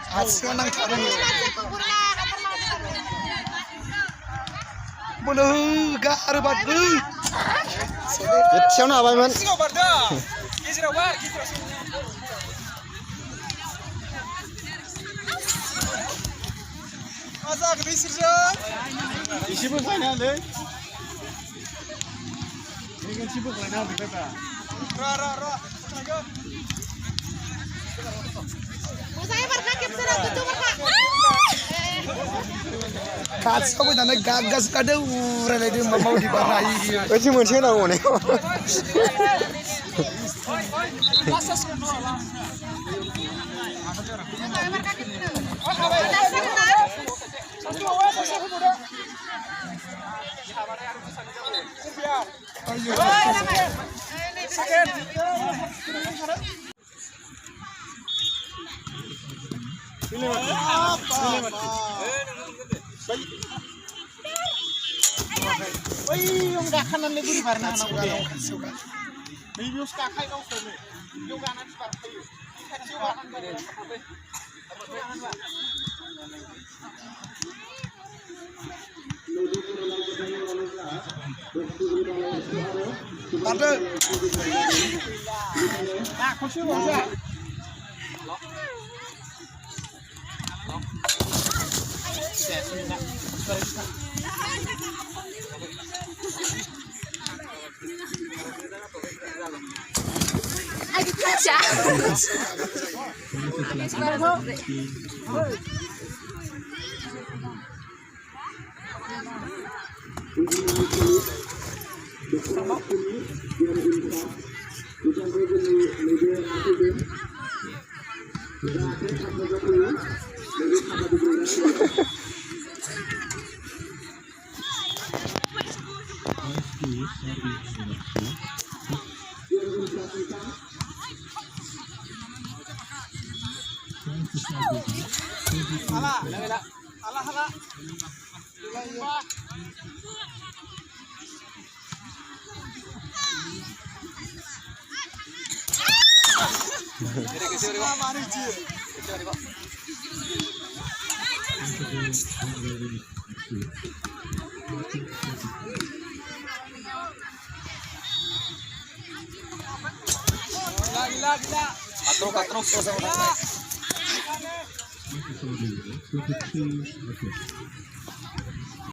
Hasil nang taruh. Bodo Girl bat bu. Siapa nak man? Masa ke disirjan? Isi pun sana deh. Ini kan sibuk lah nanti kita. Ra. Saya pernah capture itu pernah. Kaca pun ada gagas kada urang itu mau dibarai. Macam mana nak ni? Yung gakanan lagi di barna anak udah. Videos kakai kau sini. Yung ganan seperti itu. Ada. Nah, kursi mana? Aduh kaca. Alah. Gila. Katrok sama